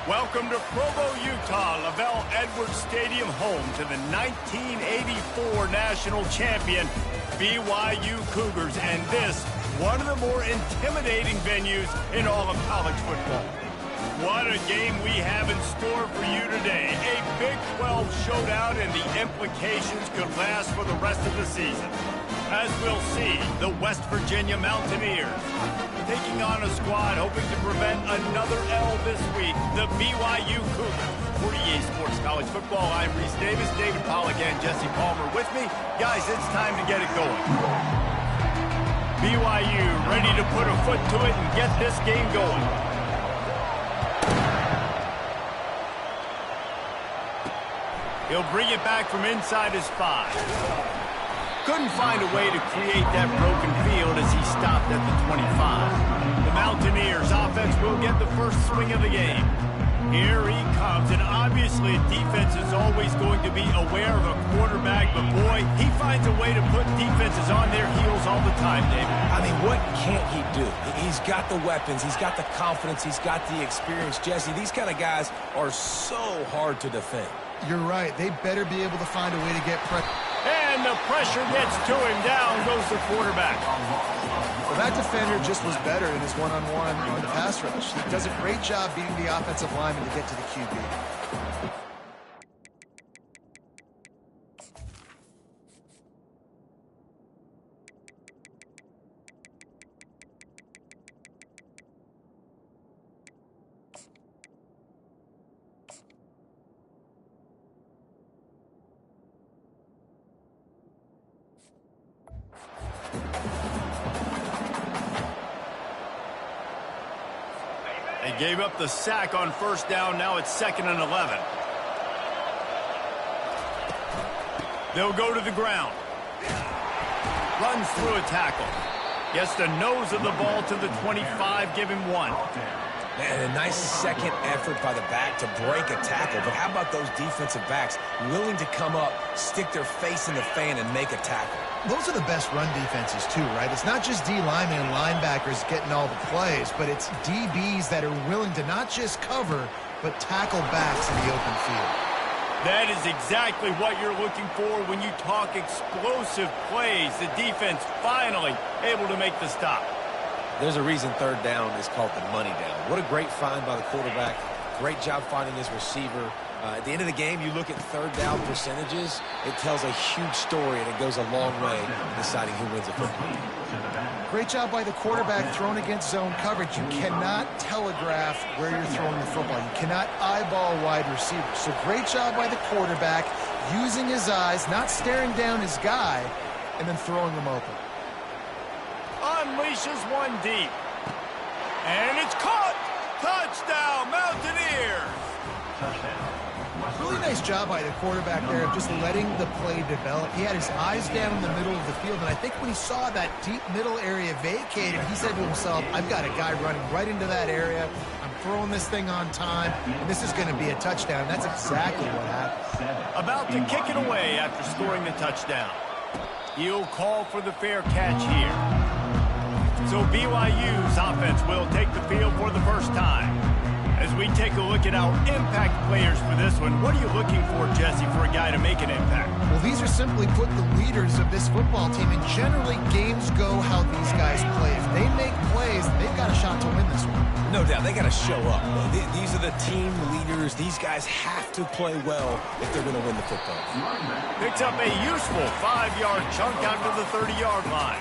Welcome to Provo, Utah, Lavelle Edwards Stadium, home to the 1984 national champion BYU Cougars, and this, one of the more intimidating venues in all of college football. What a game we have in store for you today. A Big 12 showdown, and the implications could last for the rest of the season. As we'll see, the West Virginia Mountaineers taking on a squad hoping to prevent another L this week, the BYU Cougars. For EA Sports College Football, I'm Reese Davis, David Pollack, and Jesse Palmer with me. Guys, it's time to get it going. BYU ready to put a foot to it and get this game going. He'll bring it back from inside his 5. Couldn't find a way to create that broken field as he stopped at the 25. The Mountaineers offense will get the first swing of the game. Here he comes, and obviously defense is always going to be aware of a quarterback, but boy, he finds a way to put defenses on their heels all the time, David. I mean, what can't he do? He's got the weapons, he's got the confidence, he's got the experience. Jesse, these kind of guys are so hard to defend. You're right. They better be able to find a way to get pressure. And the pressure gets to him. Down goes the quarterback. Well, that defender just was better in his one-on-one on the pass rush. He does a great job beating the offensive lineman to get to the QB. They gave up the sack on first down. Now it's 2nd and 11. They'll go to the ground. Runs through a tackle. Gets the nose of the ball to the 25. Give him 1. Man, a nice second effort by the back to break a tackle. But how about those defensive backs willing to come up, stick their face in the fan, and make a tackle? Those are the best run defenses, too, right? It's not just D linemen and linebackers getting all the plays, but it's DBs that are willing to not just cover, but tackle backs in the open field. That is exactly what you're looking for when you talk explosive plays. The defense finally able to make the stop. There's a reason third down is called the money down. What a great find by the quarterback. Great job finding his receiver. At the end of the game, you look at third down percentages, it tells a huge story, and it goes a long way in deciding who wins a football. Great job by the quarterback thrown against zone coverage. You cannot telegraph where you're throwing the football. You cannot eyeball wide receivers. So great job by the quarterback using his eyes, not staring down his guy, and then throwing him open. Unleashes one deep. And it's caught! Touchdown, Mountaineers! Really nice job by the quarterback there of just letting the play develop. He had his eyes down in the middle of the field, and I think when he saw that deep middle area vacated, he said to himself, I've got a guy running right into that area. I'm throwing this thing on time, and this is going to be a touchdown. That's exactly what happened. About to kick it away after scoring the touchdown. He'll call for the fair catch here. So BYU's offense will take the field for the first time. As we take a look at our impact players for this one, what are you looking for, Jesse, for a guy to make an impact? Well, these are simply put the leaders of this football team, and generally games go how these guys play. If they make plays, they've got a shot to win this one. No doubt, they got to show up. These are the team leaders. These guys have to play well if they're going to win the football. Picks up a useful 5-yard chunk out to the 30-yard line.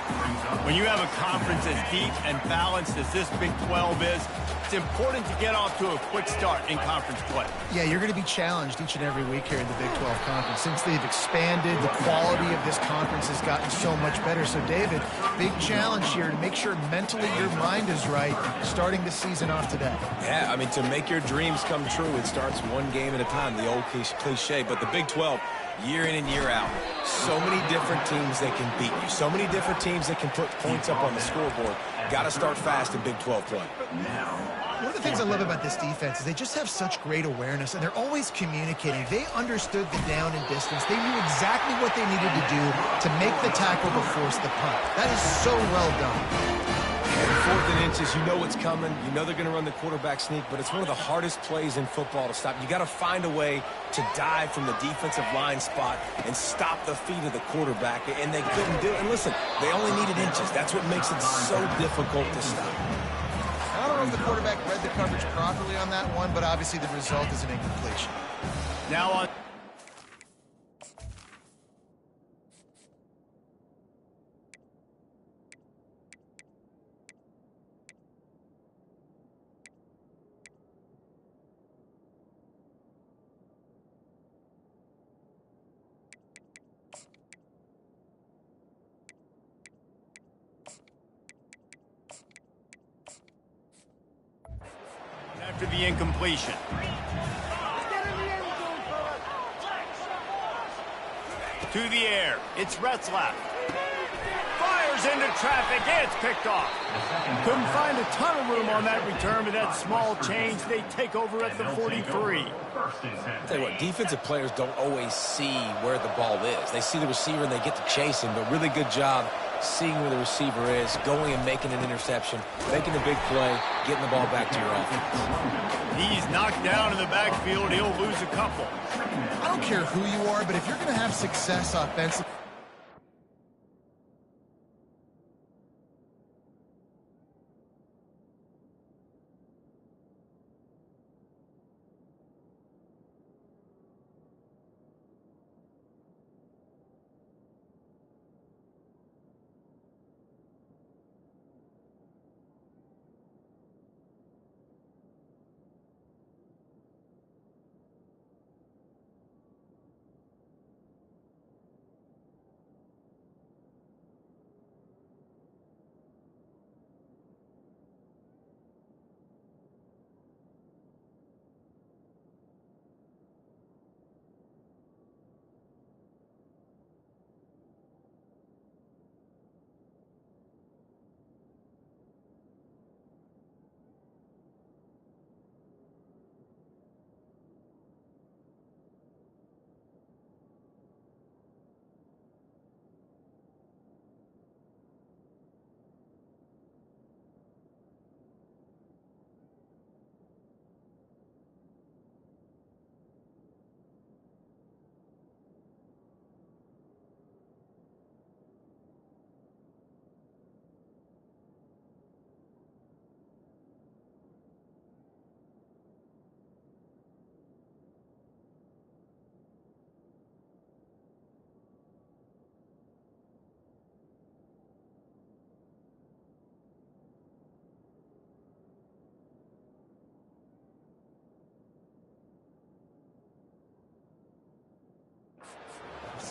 When you have a conference as deep and balanced as this Big 12 is, it's important to get off to a quick start in conference play. Yeah, you're going to be challenged each and every week here in the Big 12 Conference. Since they've expanded, the quality of this conference has gotten so much better. So, David, big challenge here to make sure mentally your mind is right starting the season off today. Yeah, I mean, to make your dreams come true, it starts one game at a time, the old cliche. But the Big 12, year in and year out, so many different teams that can beat you, so many different teams that can put points up on the scoreboard. Got to start fast in Big 12 play. One of the things I love about this defense is they just have such great awareness, and they're always communicating. They understood the down and distance. They knew exactly what they needed to do to make the tackle to force the punt. That is so well done. And 4th and inches, you know what's coming. You know they're going to run the quarterback sneak, but it's one of the hardest plays in football to stop. You got to find a way to dive from the defensive line spot and stop the feet of the quarterback, and they couldn't do it. And listen, they only needed inches. That's what makes it so difficult to stop. I don't know if the quarterback read the coverage properly on that one, but obviously the result is an incompletion. Now on. After the incompletion. To the air. It's Retzlaff. Fires into traffic. It's picked off. Couldn't find a ton of room on that return, but that small change, they take over at the 43. I'll tell you what, defensive players don't always see where the ball is. They see the receiver and they get to chase him, but really good job seeing where the receiver is, going and making an interception, making a big play, getting the ball back to your offense. He's knocked down in the backfield. He'll lose a couple. I don't care who you are, but if you're going to have success offensively,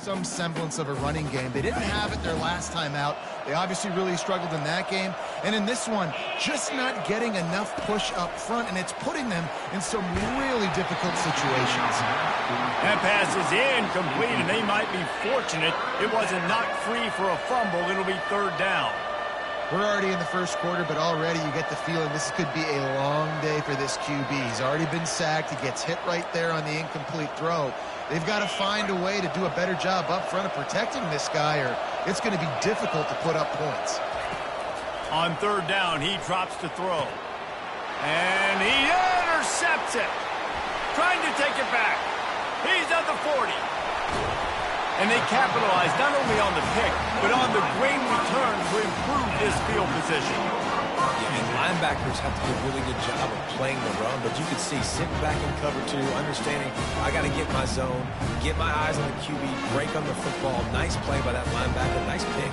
some semblance of a running game. They didn't have it their last time out. They obviously really struggled in that game. And in this one, just not getting enough push up front, and it's putting them in some really difficult situations. That pass is incomplete, and they might be fortunate it wasn't knocked free for a fumble. It'll be 3rd down. We're already in the first quarter, but already you get the feeling this could be a long day for this QB. He's already been sacked. He gets hit right there on the incomplete throw. They've got to find a way to do a better job up front of protecting this guy, or it's going to be difficult to put up points. On 3rd down, he drops to throw. And he intercepts it. Trying to take it back. He's at the 40. And they capitalize not only on the pick, but on the great return to improve this field position. Yeah, and linebackers have to do a really good job of playing the run, but you can see sitting back in cover 2, understanding I got to get my zone, get my eyes on the QB, break on the football. Nice play by that linebacker, nice pick.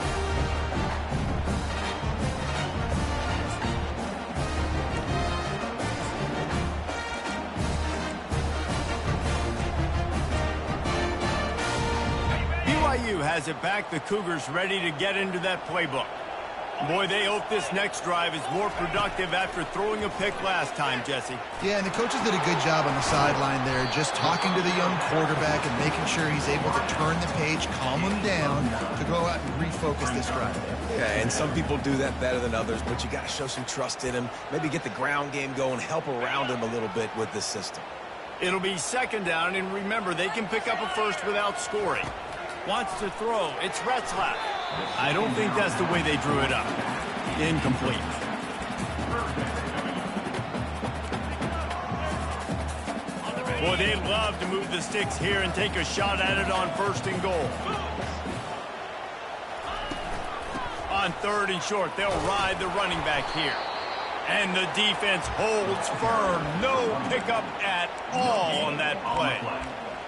BYU has it back. The Cougars ready to get into that playbook. Boy, they hope this next drive is more productive after throwing a pick last time, Jesse. Yeah, and the coaches did a good job on the sideline there, just talking to the young quarterback and making sure he's able to turn the page, calm him down to go out and refocus this drive. Yeah, and some people do that better than others, but you got to show some trust in him, maybe get the ground game going, help around him a little bit with this system. It'll be 2nd down, and remember, they can pick up a first without scoring. Wants to throw. It's Retzlaff. I don't think that's the way they drew it up. Incomplete. Boy, they love to move the sticks here and take a shot at it on 1st and goal. On 3rd and short, they'll ride the running back here. And the defense holds firm. No pickup at all on that play.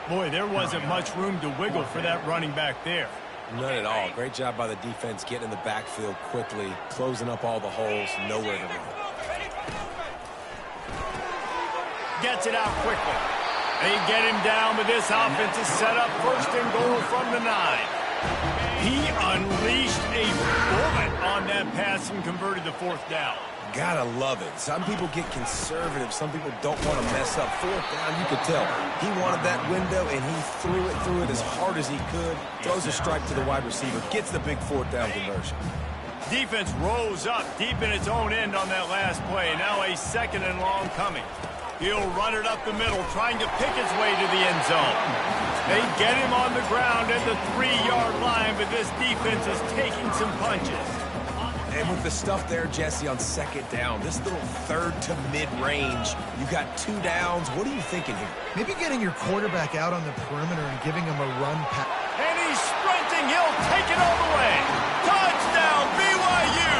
Boy, there wasn't much room to wiggle for that running back there. None at all. Great job by the defense getting in the backfield quickly, closing up all the holes, nowhere to run. Gets it out quickly. They get him down, but this offense is set up 1st and goal from the 9. He unleashed a bullet on that pass and converted the 4th down. Gotta love it. Some people get conservative. Some people don't want to mess up. 4th down, you could tell. He wanted that window, and he threw it as hard as he could. Throws a strike to the wide receiver. Gets the big 4th down conversion. Defense rose up deep in its own end on that last play. Now a 2nd and long coming. He'll run it up the middle, trying to pick his way to the end zone. They get him on the ground at the 3-yard line, but this defense is taking some punches. And with the stuff there, Jesse, on 2nd down, this little 3rd to mid-range, you got 2 downs. What are you thinking here? Maybe getting your quarterback out on the perimeter and giving him a run pass. And he's sprinting. He'll take it all the way. Touchdown, BYU!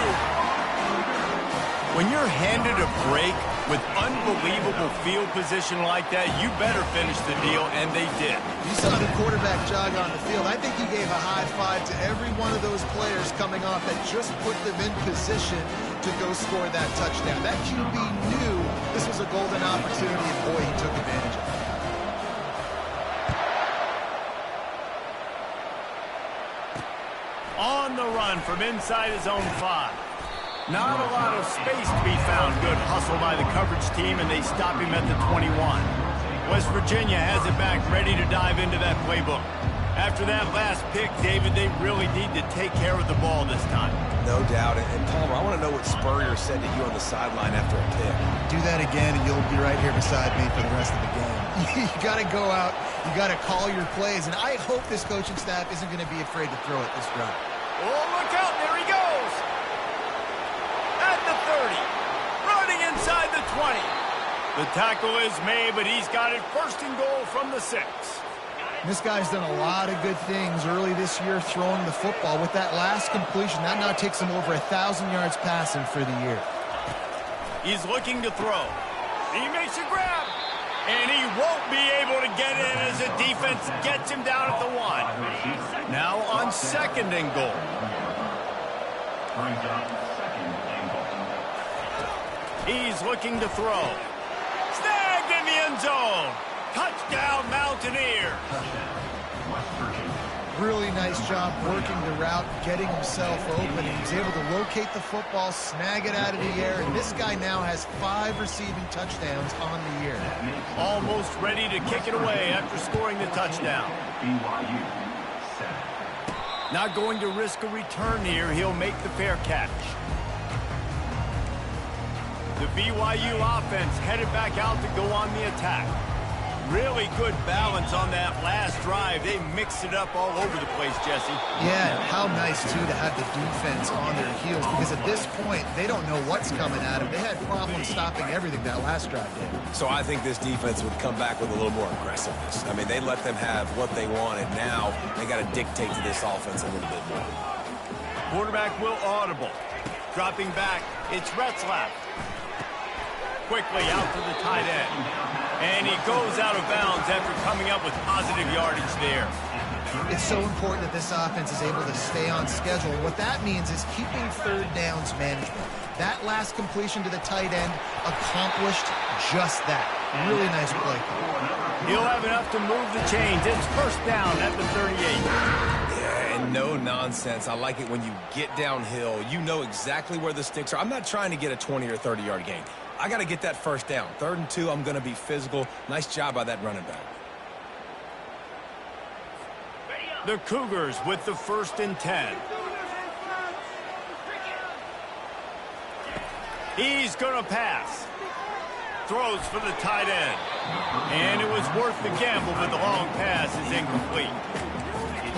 When you're handed a break with unbelievable field position like that, you better finish the deal, and they did. You saw the quarterback jog on the field. I think he gave a high five to every one of those players coming off that just put them in position to go score that touchdown. That QB knew this was a golden opportunity, and boy, he took advantage of it. On the run from inside his own 5. Not a lot of space to be found. Good hustle by the coverage team, and they stop him at the 21. West Virginia has it back, ready to dive into that playbook. After that last pick, David, they really need to take care of the ball this time. No doubt. And Palmer, I want to know what Spurrier said to you on the sideline after a pick. Do that again, and you'll be right here beside me for the rest of the game. You got to go out. You got to call your plays, and I hope this coaching staff isn't going to be afraid to throw it this drive. Oh, look out. There he goes. At the 30. Running inside the 20. The tackle is made, but he's got it 1st and goal from the 6. This guy's done a lot of good things early this year throwing the football. With that last completion, that now takes him over 1,000 yards passing for the year. He's looking to throw. He makes a grab. And he won't be able to get in as the defense gets him down at the 1. Now on 2nd and goal. He's looking to throw. Snagged in the end zone. Touchdown, Mountaineers. Really nice job working the route, getting himself open. He was able to locate the football, snag it out of the air, and this guy now has 5 receiving touchdowns on the year. Almost ready to kick it away after scoring the touchdown. Not going to risk a return here. He'll make the fair catch. The BYU offense headed back out to go on the attack. Really good balance on that last drive. They mixed it up all over the place, Jesse. Yeah, and how nice, too, to have the defense on their heels, because at this point, they don't know what's coming at them. They had problems stopping everything that last drive did. So I think this defense would come back with a little more aggressiveness. I mean, they let them have what they wanted. Now they got to dictate to this offense a little bit more. Quarterback will audible. Dropping back, it's Retzlaff. Quickly out to the tight end. And he goes out of bounds after coming up with positive yardage there. It's so important that this offense is able to stay on schedule. What that means is keeping 3rd downs management. That last completion to the tight end accomplished just that. Really nice play. He'll have enough to move the chains. It's 1st down at the 38. Yeah, and no nonsense. I like it when you get downhill. You know exactly where the sticks are. I'm not trying to get a 20 or 30-yard gain. I got to get that 1st down. 3rd and 2, I'm going to be physical. Nice job by that running back. The Cougars with the 1st and 10. He's going to pass. Throws for the tight end. And it was worth the gamble, but the long pass is incomplete.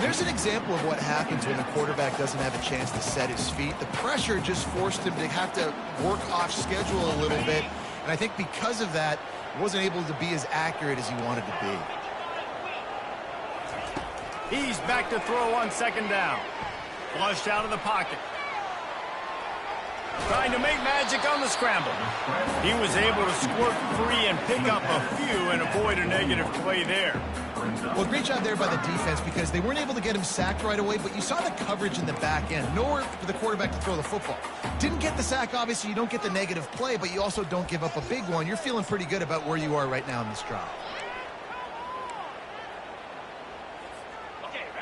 There's an example of what happens when the quarterback doesn't have a chance to set his feet. The pressure just forced him to have to work off schedule a little bit. And I think because of that, he wasn't able to be as accurate as he wanted to be. He's back to throw on second down. Flushed out of the pocket. Trying to make magic on the scramble. He was able to squirt free and pick up a few and avoid a negative play there. Well, great job there by the defense because they weren't able to get him sacked right away, but you saw the coverage in the back end. Nowhere for the quarterback to throw the football. Didn't get the sack, obviously. You don't get the negative play, but you also don't give up a big one. You're feeling pretty good about where you are right now in this drive.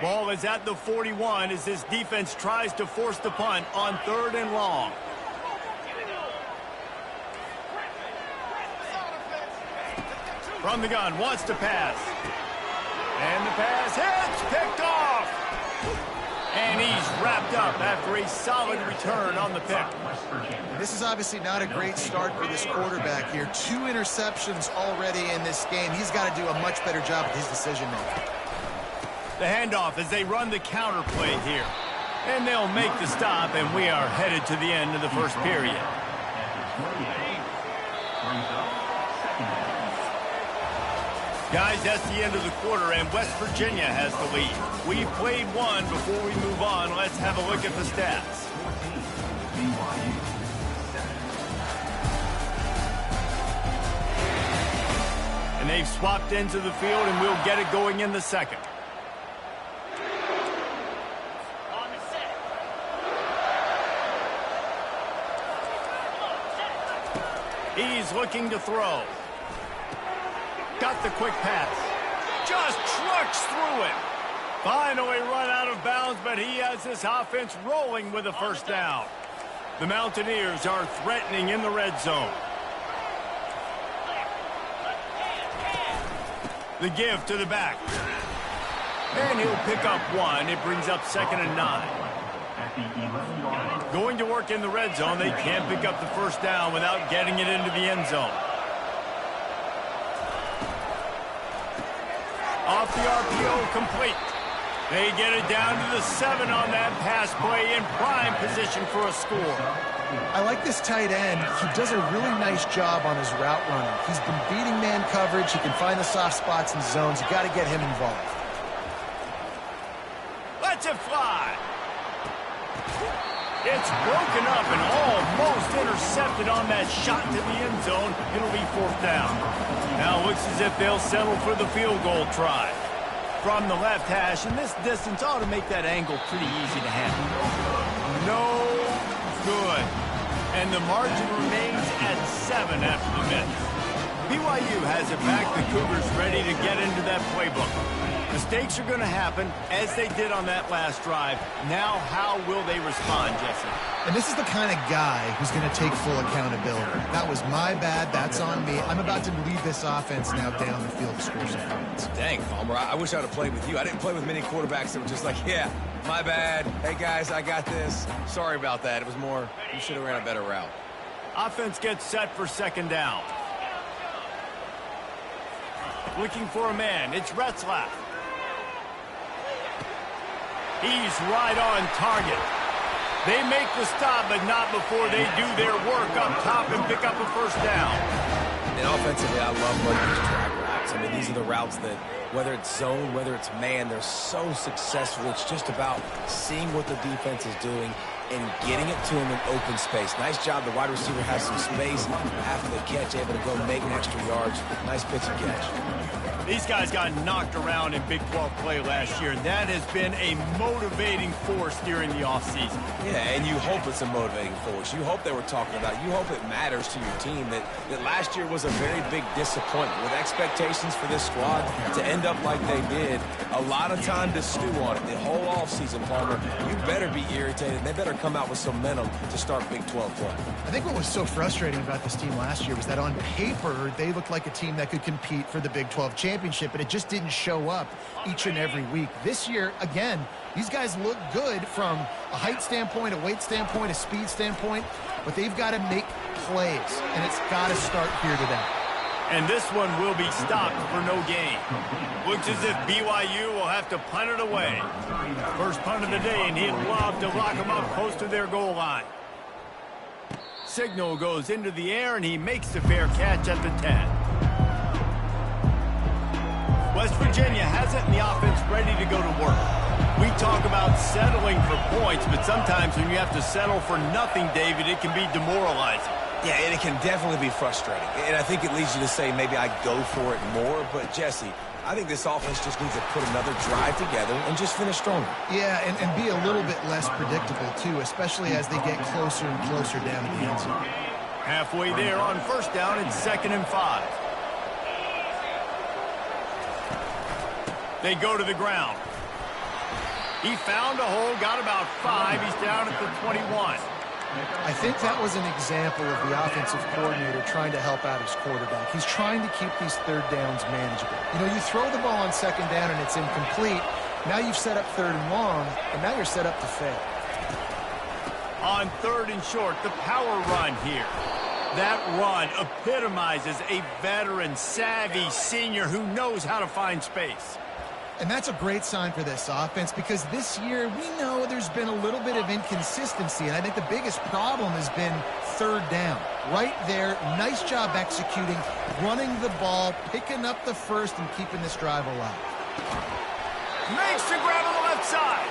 Ball is at the 41 as this defense tries to force the punt on 3rd and long. From the gun, wants to pass. And the pass hits, picked off. And he's wrapped up after a solid return on the pick. This is obviously not a great start for this quarterback here. 2 interceptions already in this game. He's got to do a much better job with his decision-making. The handoff as they run the counter play here. And they'll make the stop, and we are headed to the end of the first period. Guys, that's the end of the quarter, and West Virginia has the lead. We've played one. Before we move on, let's have a look at the stats. And they've swapped into the field, and we'll get it going in the second. He's looking to throw. Got the quick pass. Just trucks through it. Finally run out of bounds, but he has this offense rolling with a first down. The Mountaineers are threatening in the red zone. The give to the back. And he'll pick up 1. It brings up 2nd and 9. Going to work in the red zone. They can't pick up the first down without getting it into the end zone. Off the RPO, complete. They get it down to the 7 on that pass play in prime position for a score. I like this tight end. He does a really nice job on his route running. He's been beating man coverage. He can find the soft spots and zones. You got to get him involved. Let's it fly. It's broken up and almost intercepted on that shot to the end zone. It'll be 4th down. Now it looks as if they'll settle for the field goal try. From the left hash, and this distance ought to make that angle pretty easy to handle. No good. And the margin remains at 7 after the miss. BYU has it back. The Cougars ready to get into that playbook. Mistakes are going to happen, as they did on that last drive. Now, how will they respond, Jesse? And this is the kind of guy who's going to take full accountability. That was my bad. That's on me. I'm about to lead this offense now down the field to score some points. Dang, Palmer, I wish I would have played with you. I didn't play with many quarterbacks that were just like, yeah, my bad. Hey, guys, I got this. Sorry about that. It was more, you should have ran a better route. Offense gets set for 2nd down. Looking for a man. It's Retzlaff. He's right on target. They make the stop, but not before they do their work up top and pick up a first down. And offensively, I love running these drag routes. I mean, these are the routes that, whether it's zone, whether it's man, they're so successful. It's just about seeing what the defense is doing and getting it to him in open space. Nice job. The wide receiver has some space after the catch, able to go make extra yards. Nice pitch and catch. These guys got knocked around in Big 12 play last year. That has been a motivating force during the offseason. Yeah, and you hope it's a motivating force. You hope they were talking about it. You hope it matters to your team that last year was a very big disappointment. With expectations for this squad to end up like they did, a lot of time to stew on it. The whole offseason, Palmer, you better be irritated. They better come out with some momentum to start Big 12 play. I think what was so frustrating about this team last year was that on paper, they looked like a team that could compete for the Big 12 championship, but it just didn't show up each and every week. This year, again, these guys look good from a height standpoint, a weight standpoint, a speed standpoint, but they've got to make plays, and it's got to start here today. And this one will be stopped for no gain. Looks as if BYU will have to punt it away. First punt of the day, and he'd love to lock them up close to their goal line. Signal goes into the air, and he makes the fair catch at the 10. West Virginia has it in the offense ready to go to work. We talk about settling for points, but sometimes when you have to settle for nothing, David, it can be demoralizing. Yeah, and it can definitely be frustrating. And I think it leads you to say maybe I go for it more. But, Jesse, I think this offense just needs to put another drive together and just finish stronger. Yeah, and be a little bit less predictable, too, especially as they get closer and closer down to the end zone. Halfway there on first down and 2nd and 5. They go to the ground. He found a hole, got about 5. He's down at the 21. I think that was an example of the offensive coordinator trying to help out his quarterback. He's trying to keep these third downs manageable. You know, you throw the ball on 2nd down and it's incomplete. Now you've set up 3rd and long, and now you're set up to fail. On 3rd and short, the power run here. That run epitomizes a veteran, savvy senior who knows how to find space. And that's a great sign for this offense because this year we know there's been a little bit of inconsistency, and I think the biggest problem has been 3rd down. Right there, nice job executing, running the ball, picking up the first, and keeping this drive alive. Makes the grab on the left side.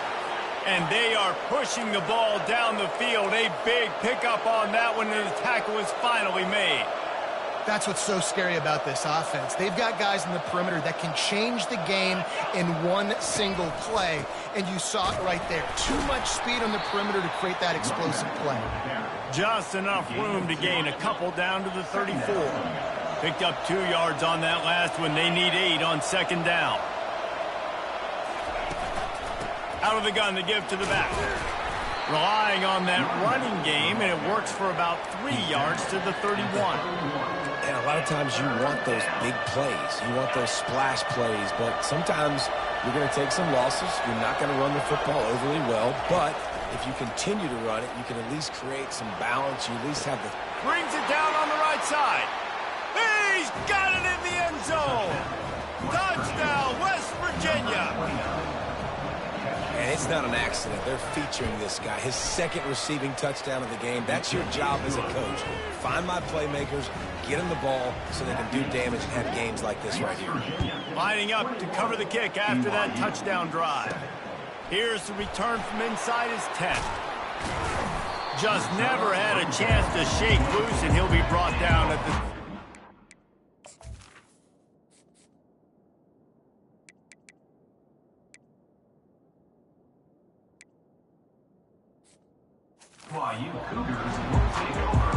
And they are pushing the ball down the field. A big pickup on that one, and the tackle is finally made. That's what's so scary about this offense. They've got guys in the perimeter that can change the game in one single play, and you saw it right there. Too much speed on the perimeter to create that explosive play. Just enough room to gain a couple down to the 34. Picked up 2 yards on that last one. They need 8 on 2nd down. Out of the gun, the give to the back. Relying on that running game, and it works for about 3 yards to the 31. And a lot of times you want those big plays. You want those splash plays, but sometimes you're going to take some losses. You're not going to run the football overly well, but if you continue to run it, you can at least create some balance. You at least have the... Brings it down on the right side. He's got it in the end zone. Touchdown, West Virginia. And it's not an accident. They're featuring this guy. His 2nd receiving touchdown of the game. That's your job as a coach. Find my playmakers, get them the ball so they can do damage and have games like this right here. Lining up to cover the kick after that touchdown drive. Here's the return from inside his 10. Just never had a chance to shake loose, and he'll be brought down at the...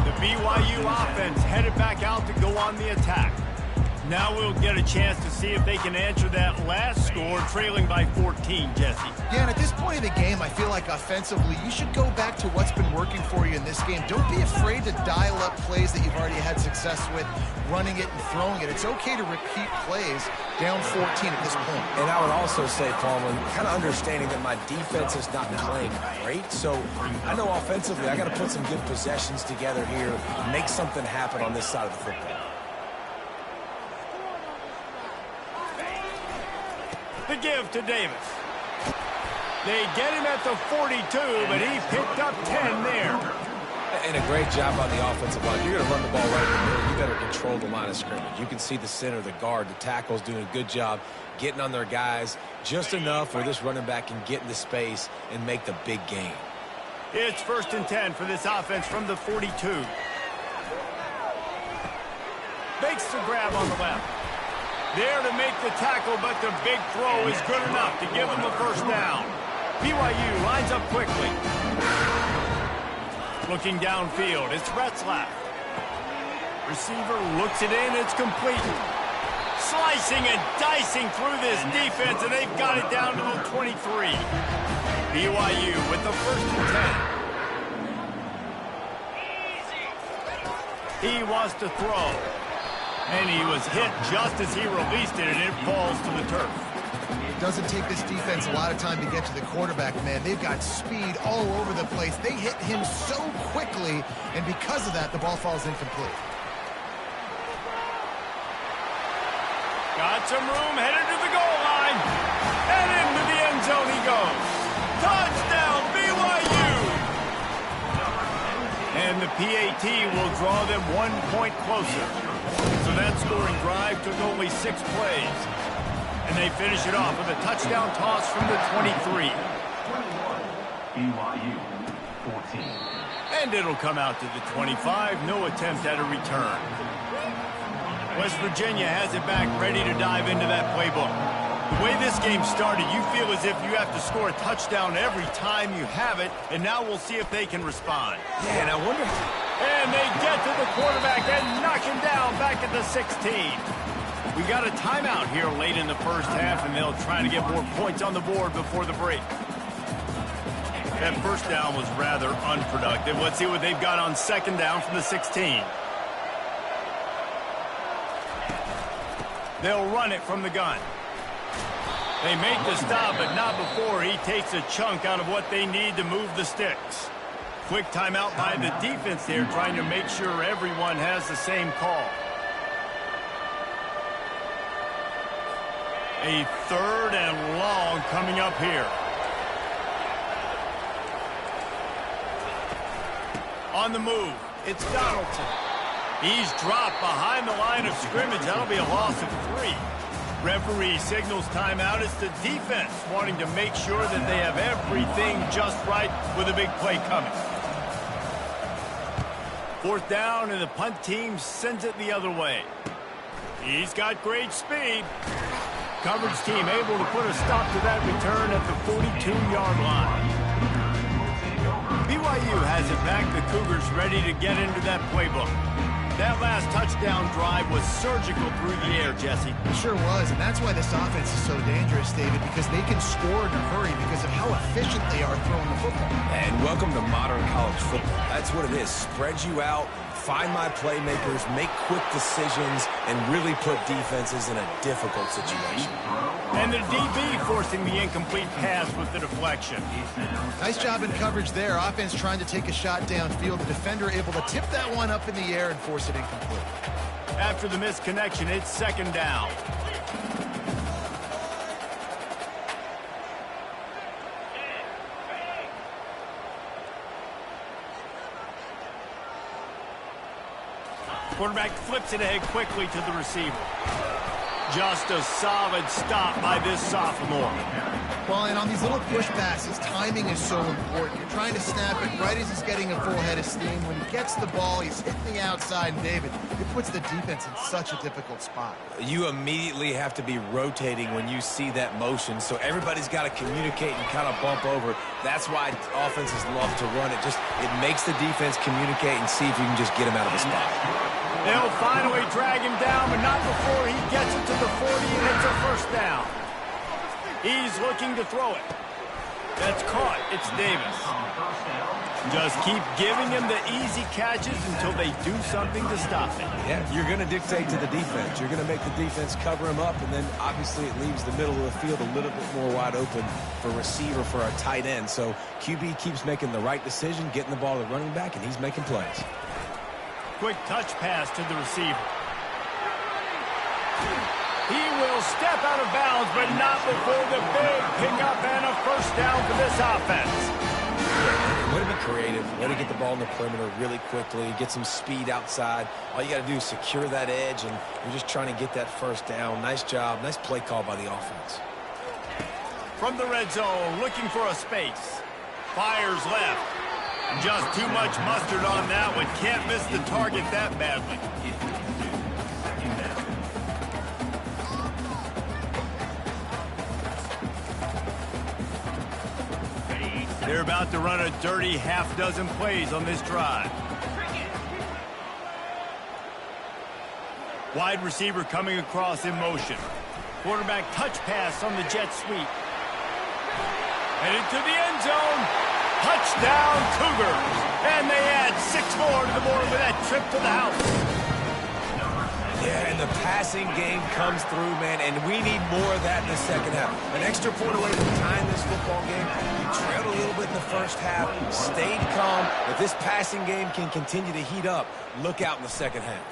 The BYU offense headed back out to go on the attack. Now we'll get a chance to see if they can answer that last score, trailing by 14, Jesse. Yeah, and at this point in the game, I feel like offensively, you should go back to what's been working for you in this game. Don't be afraid to dial up plays that you've already had success with, running it and throwing it. It's okay to repeat plays down 14 at this point. And I would also say, Paulman, kind of understanding that my defense is not playing great, so I know offensively I got to put some good possessions together here, make something happen on this side of the football. The give to Davis. They get him at the 42, but he picked up 10 there. And a great job on the offensive line. You're going to run the ball right in the middle. You better control the line of scrimmage. You can see the center, the guard, the tackle's doing a good job getting on their guys just enough where this running back can get into space and make the big gain. It's 1st and 10 for this offense from the 42. Makes the grab on the left. There to make the tackle, but the big throw is good enough to give him the first down. BYU lines up quickly. Looking downfield, it's Retzlaff. Receiver looks it in, it's complete. Slicing and dicing through this defense, and they've got it down to the 23. BYU with the 1st and 10. He wants to throw. And he was hit just as he released it, and it falls to the turf. It doesn't take this defense a lot of time to get to the quarterback, man. They've got speed all over the place. They hit him so quickly, and because of that, the ball falls incomplete. Got some room, headed to the goal line. And into the end zone he goes. Touchdown, BYU! And the PAT will draw them 1 point closer. So that scoring drive took only 6 plays. And they finish it off with a touchdown toss from the 23. BYU 14. And it'll come out to the 25. No attempt at a return. West Virginia has it back, ready to dive into that playbook. The way this game started, you feel as if you have to score a touchdown every time you have it, and now we'll see if they can respond. Yeah, and I wonder... And they get to the quarterback and knock him down back at the 16. We got a timeout here late in the first half, and they'll try to get more points on the board before the break. That first down was rather unproductive. Let's see what they've got on second down from the 16. They'll run it from the gun. They make the stop, but not before he takes a chunk out of what they need to move the sticks. Quick timeout by the defense there, trying to make sure everyone has the same call. A 3rd and long coming up here. On the move, it's Donaldson. He's dropped behind the line of scrimmage. That'll be a loss of 3. Referee signals timeout. It's the defense wanting to make sure that they have everything just right with a big play coming. 4th down, and the punt team sends it the other way. He's got great speed. Coverage team able to put a stop to that return at the 42-yard line. BYU has it back. The Cougars ready to get into that playbook. That last touchdown drive was surgical through the air, Jesse. It sure was, and that's why this offense is so dangerous, David, because they can score in a hurry because of how efficient they are throwing the football. And welcome to modern college football. That's what it is. Spread you out, find my playmakers, make quick decisions, and really put defenses in a difficult situation. And the DB forcing the incomplete pass with the deflection. Nice job in coverage there. Offense trying to take a shot downfield. The defender able to tip that one up in the air and force it incomplete. After the misconnection, it's second down. Quarterback flips it ahead quickly to the receiver. Just a solid stop by this sophomore. Well, and on these little push passes, timing is so important. You're trying to snap it right as he's getting a full head of steam. When he gets the ball, he's hitting the outside, and David, it puts the defense in such a difficult spot. You immediately have to be rotating when you see that motion, so everybody's got to communicate and kind of bump over. That's why offenses love to run it. It makes the defense communicate and see if you can just get him out of the spot. They'll finally drag him down, but not before he gets it to the 40 and it's a first down. He's looking to throw it. That's caught. It's Davis. Just keep giving him the easy catches until they do something to stop it. Yeah, you're going to dictate to the defense. You're going to make the defense cover him up, and then obviously it leaves the middle of the field a little bit more wide open for receiver, for a tight end. So QB keeps making the right decision, getting the ball to the running back, and he's making plays. Quick touch pass to the receiver. He will step out of bounds, but not before the big pickup and a first down for this offense. Way to be creative. Way to get the ball in the perimeter really quickly. Get some speed outside. All you got to do is secure that edge, and you're just trying to get that first down. Nice job. Nice play call by the offense. From the red zone, looking for a space. Fires left. Just too much mustard on that one. Can't miss the target that badly. They're about to run a dirty half-dozen plays on this drive. Wide receiver coming across in motion. Quarterback touch pass on the jet sweep. Headed to the end zone. Touchdown, Cougars. And they add 6 more to the board with that trip to the house. Yeah, and the passing game comes through, man, and we need more of that in the second half. An extra point away from tying this football game. You trailed a little bit in the first half, stayed calm. If this passing game can continue to heat up, look out in the second half.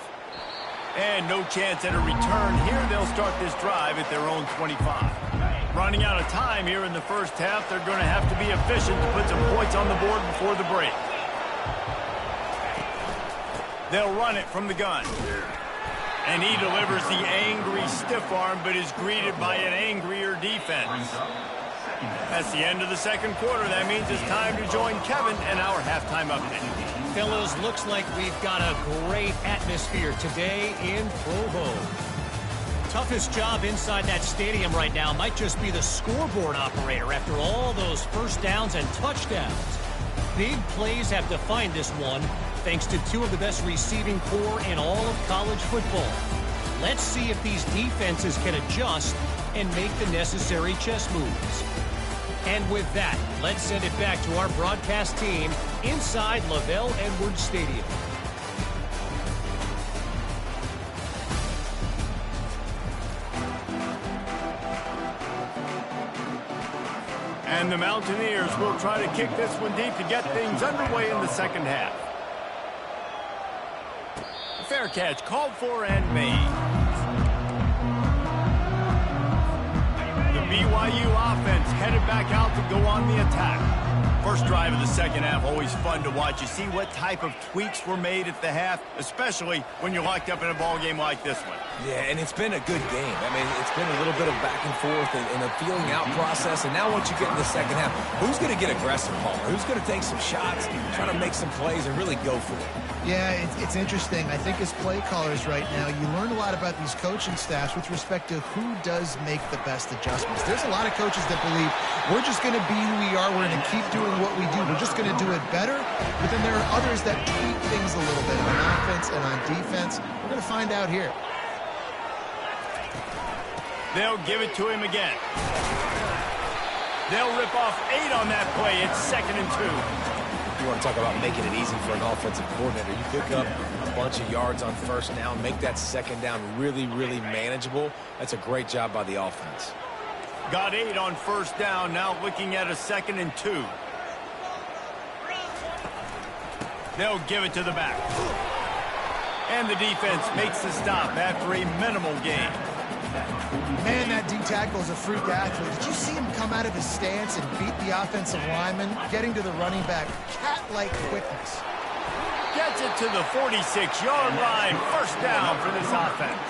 And no chance at a return here. They'll start this drive at their own 25. Running out of time here in the first half. They're going to have to be efficient to put some points on the board before the break. They'll run it from the gun. And he delivers the angry stiff arm, but is greeted by an angrier defense. That's the end of the second quarter. That means it's time to join Kevin and our halftime update. Fellas, looks like we've got a great atmosphere today in Provo. Toughest job inside that stadium right now might just be the scoreboard operator after all those first downs and touchdowns. Big plays have defined this one, thanks to two of the best receiving corps in all of college football. Let's see if these defenses can adjust and make the necessary chess moves. And with that, let's send it back to our broadcast team inside LaVell Edwards Stadium. And the Mountaineers will try to kick this one deep to get things underway in the second half. Fair catch called for and made. The BYU offense headed back out to go on the attack. First drive of the second half, always fun to watch. You see what type of tweaks were made at the half, especially when you're locked up in a ball game like this one. Yeah, and it's been a good game. I mean, it's been a little bit of back and forth and a feeling out process. And now once you get in the second half, who's going to get aggressive, Palmer? Who's going to take some shots, try to make some plays, and really go for it? Yeah, it's interesting. I think as play callers right now, you learn a lot about these coaching staffs with respect to who does make the best adjustments. There's a lot of coaches that believe we're just going to be who we are. We're going to keep doing what we do. We're just going to do it better. But then there are others that tweak things a little bit on offense and on defense. We're going to find out here. They'll give it to him again. They'll rip off 8 on that play. It's 2nd and 2. You want to talk about making it easy for an offensive coordinator. You pick up a bunch of yards on first down, make that second down really, really manageable. That's a great job by the offense. Got 8 on first down, now looking at a 2nd and 2. They'll give it to the back. And the defense makes the stop after a minimal gain. Man, that D-tackle is a freak athlete. Did you see him come out of his stance and beat the offensive lineman, getting to the running back? Cat-like quickness. Gets it to the 46-yard line. First down for this offense.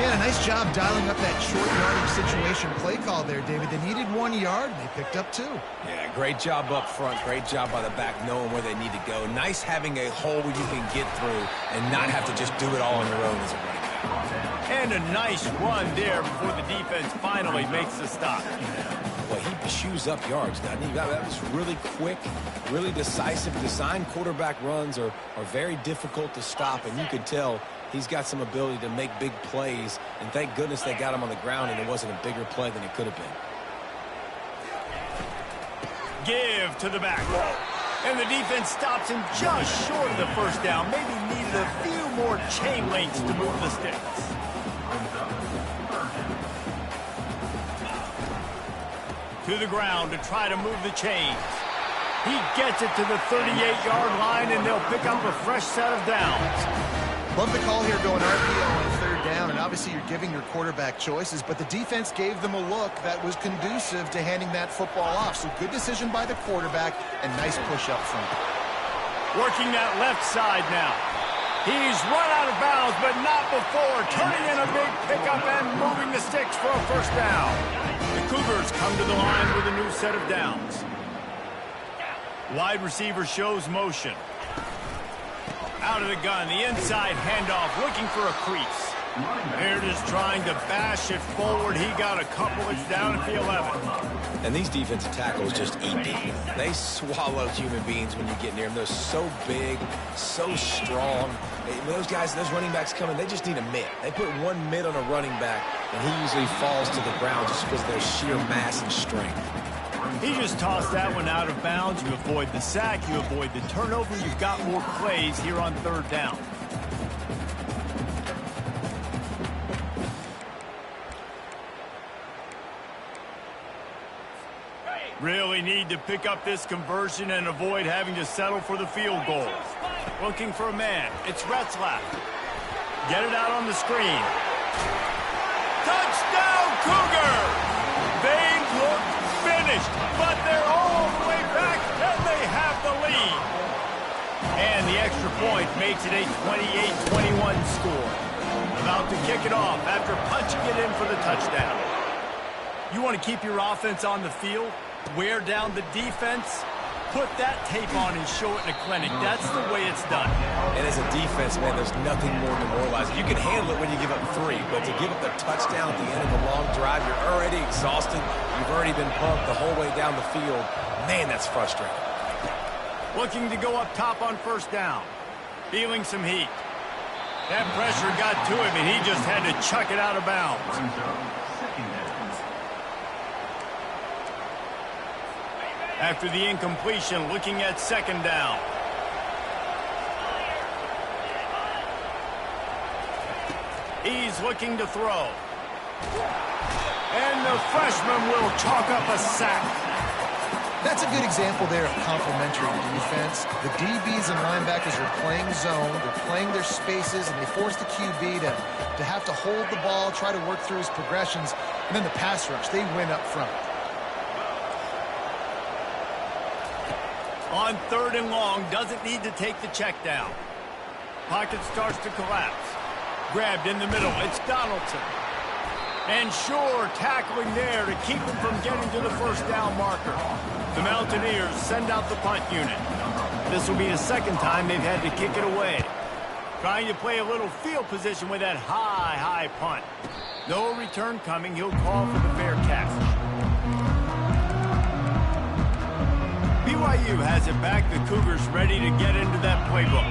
Yeah, nice job dialing up that short yardage situation play call there, David. They needed 1 yard, and they picked up 2. Yeah, great job up front. Great job by the back knowing where they need to go. Nice having a hole where you can get through and not have to just do it all on your own as a running back. And a nice run there before the defense finally makes the stop. Well, he chews up yards. Now, that was really quick, really decisive. Design quarterback runs are very difficult to stop, and you could tell he's got some ability to make big plays, and thank goodness they got him on the ground and it wasn't a bigger play than it could have been. Give to the back. And the defense stops him just short of the first down. Maybe needed a few more chain links to move the sticks. To the ground to try to move the chains. He gets it to the 38-yard line, and they'll pick up a fresh set of downs. Love the call here going RPO on third down, and obviously you're giving your quarterback choices, but the defense gave them a look that was conducive to handing that football off. So good decision by the quarterback and nice push up front. Working that left side now. He's run out of bounds, but not before. Turning in a big pickup and moving the sticks for a first down. The Cougars come to the line with a new set of downs. Wide receiver shows motion. Out of the gun, the inside handoff, looking for a crease. Baird is trying to bash it forward. He got a couple. It's down at the 11. And these defensive tackles just eat deep. They swallow human beings when you get near them. They're so big, so strong. When those guys, those running backs come in, they just need a mitt. They put one mitt on a running back, and he usually falls to the ground just because of their sheer mass and strength. He just tossed that one out of bounds. You avoid the sack, you avoid the turnover. You've got more plays here on third down. Really need to pick up this conversion and avoid having to settle for the field goal. Looking for a man. It's Retzlaff. Get it out on the screen. Touchdown, Cougar! They look finished, but they're all the way back, and they have the lead. And the extra point makes it a 28-21 score. About to kick it off after punching it in for the touchdown. You want to keep your offense on the field, wear down the defense, put that tape on and show it in a clinic. That's the way it's done. And as a defense, man, there's nothing more demoralizing. You can handle it when you give up 3, but to give up the touchdown at the end of a long drive, you're already exhausted. You've already been pumped the whole way down the field. Man, that's frustrating. Looking to go up top on first down. Feeling some heat. That pressure got to him, and he just had to chuck it out of bounds. After the incompletion, looking at second down. He's looking to throw. And the freshman will chalk up a sack. That's a good example there of complementary defense. The DBs and linebackers are playing zone, they're playing their spaces, and they force the QB to have to hold the ball, try to work through his progressions, and then the pass rush, they win up front. On 3rd and long, doesn't need to take the check down. Pocket starts to collapse. Grabbed in the middle, it's Donaldson. And sure, tackling there to keep him from getting to the first down marker. The Mountaineers send out the punt unit. This will be the second time they've had to kick it away. Trying to play a little field position with that high punt. No return coming, he'll call for the fair catch. BYU has it back. The Cougars ready to get into that playbook.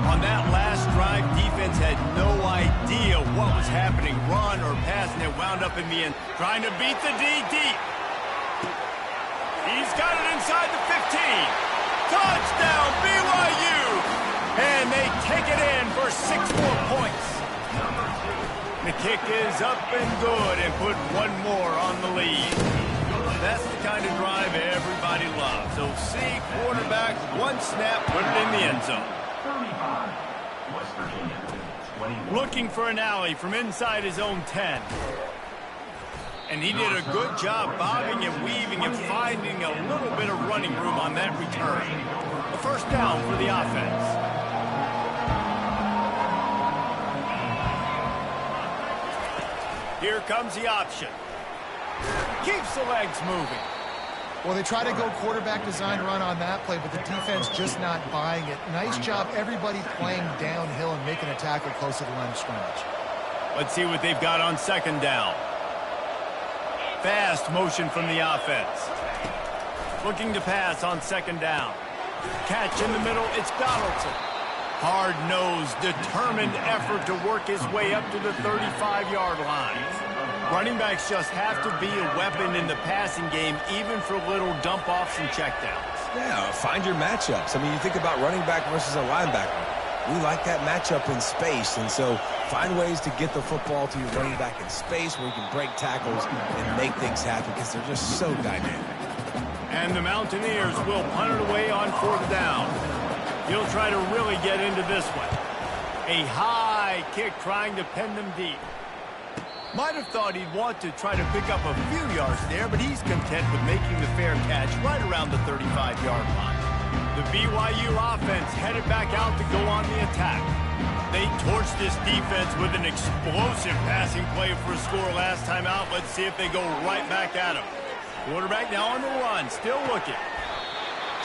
On that last drive, defense had no idea what was happening, run or pass, and it wound up in the end trying to beat the D deep. He's got it inside the 15. Touchdown, BYU! And they take it in for 6 more points. The kick is up and good and put one more on the lead. That's the kind of drive everybody loves. So see, quarterback, one snap, put it in the end zone. Looking for an alley from inside his own 10. And he did a good job bobbing and weaving and finding a little bit of running room on that return. A first down for the offense. Here comes the option. Keeps the legs moving. Well, they try to go quarterback design run on that play, but the defense just not buying it. Nice job, everybody playing downhill and making a tackle close to the line of scrimmage. Let's see what they've got on second down. Fast motion from the offense. Looking to pass on second down. Catch in the middle, it's Donaldson. Hard-nosed, determined effort to work his way up to the 35-yard line. Running backs just have to be a weapon in the passing game, even for little dump-offs and checkdowns. Yeah, find your matchups. I mean, you think about running back versus a linebacker. We like that matchup in space, and so find ways to get the football to your running back in space where you can break tackles and make things happen because they're just so dynamic. And the Mountaineers will punt it away on 4th down. He'll try to really get into this one. A high kick trying to pin them deep. Might have thought he'd want to try to pick up a few yards there, but he's content with making the fair catch right around the 35-yard line. The BYU offense headed back out to go on the attack. They torched this defense with an explosive passing play for a score last time out. Let's see if they go right back at him. Quarterback now on the run, still looking.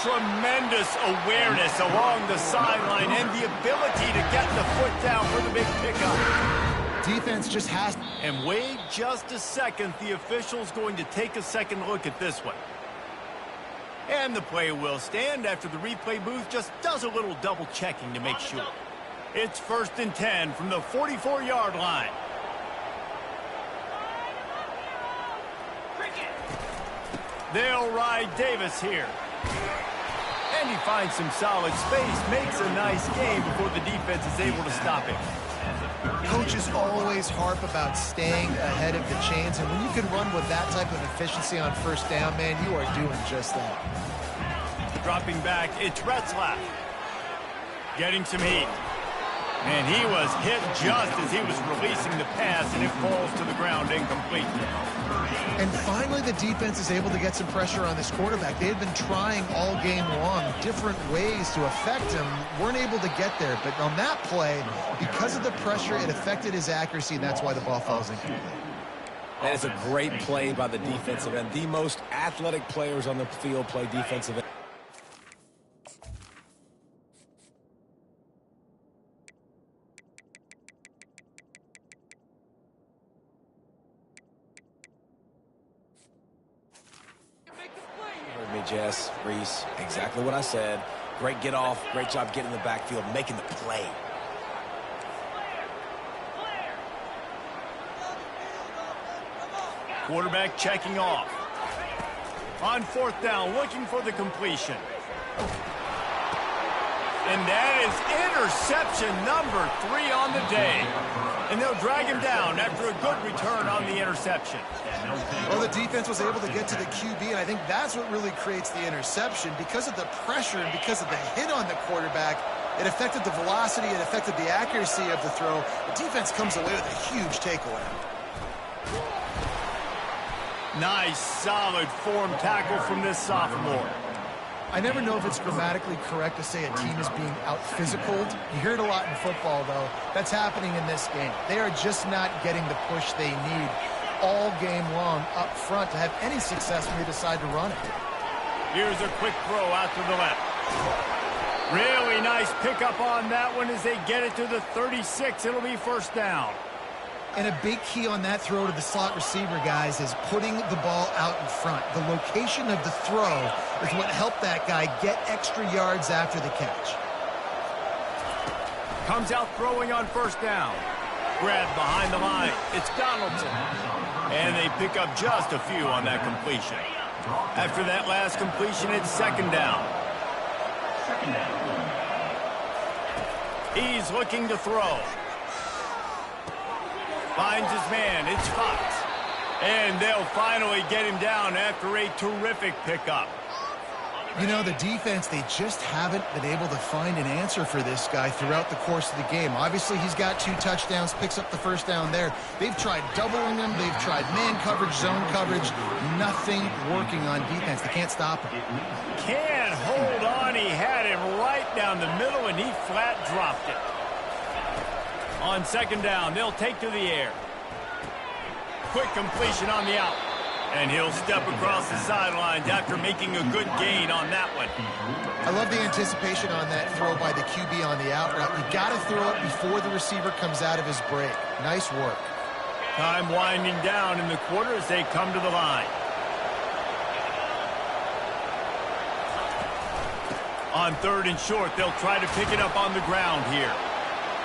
Tremendous awareness along the sideline and the ability to get the foot down for the big pickup. Defense just has... And wait just a second. The official's going to take a second look at this one. And the play will stand after the replay booth just does a little double checking to make sure. It's 1st and 10 from the 44-yard line. They'll ride Davis here. And he finds some solid space, makes a nice game before the defense is able to stop him. Coaches always harp about staying ahead of the chains, and when you can run with that type of efficiency on first down, man, you are doing just that. Dropping back, it's Retzlaff. Getting some heat. And he was hit just as he was releasing the pass, and it falls to the ground incomplete. And finally, the defense is able to get some pressure on this quarterback. They had been trying all game long different ways to affect him, weren't able to get there. But on that play, because of the pressure, it affected his accuracy, and that's why the ball falls incomplete. That is a great play by the defensive end. The most athletic players on the field play defensive end. Heard me, Jess, Reese, exactly what I said. Great get off, great job getting in the backfield, making the play. Quarterback checking off. On fourth down, looking for the completion. And that is interception number 3 on the day. And they'll drag him down after a good return on the interception. Well, the defense was able to get to the QB, and I think that's what really creates the interception. Because of the pressure and because of the hit on the quarterback, it affected the velocity, it affected the accuracy of the throw. The defense comes away with a huge takeaway. Nice, solid form tackle from this sophomore. I never know if it's grammatically correct to say a team is being out-physicaled. You hear it a lot in football, though. That's happening in this game. They are just not getting the push they need all game long up front to have any success when they decide to run it. Here's a quick throw out to the left. Really nice pickup on that one as they get it to the 36. It'll be first down. And a big key on that throw to the slot receiver, guys, is putting the ball out in front. The location of the throw is what helped that guy get extra yards after the catch. Comes out throwing on first down. Grabbed behind the line. It's Donaldson. And they pick up just a few on that completion. After that last completion, it's second down. He's looking to throw. Finds his man. It's Fox. And they'll finally get him down after a terrific pickup. You know, the defense, they just haven't been able to find an answer for this guy throughout the course of the game. Obviously, he's got 2 touchdowns, picks up the first down there. They've tried doubling him. They've tried man coverage, zone coverage. Nothing working on defense. They can't stop him. Can't hold on. He had him right down the middle, and he flat dropped it. On second down, they'll take to the air. Quick completion on the out. And he'll step across the sidelines after making a good gain on that one. I love the anticipation on that throw by the QB on the out route. You got to throw it before the receiver comes out of his break. Nice work. Time winding down in the quarter as they come to the line. On third and short, they'll try to pick it up on the ground here.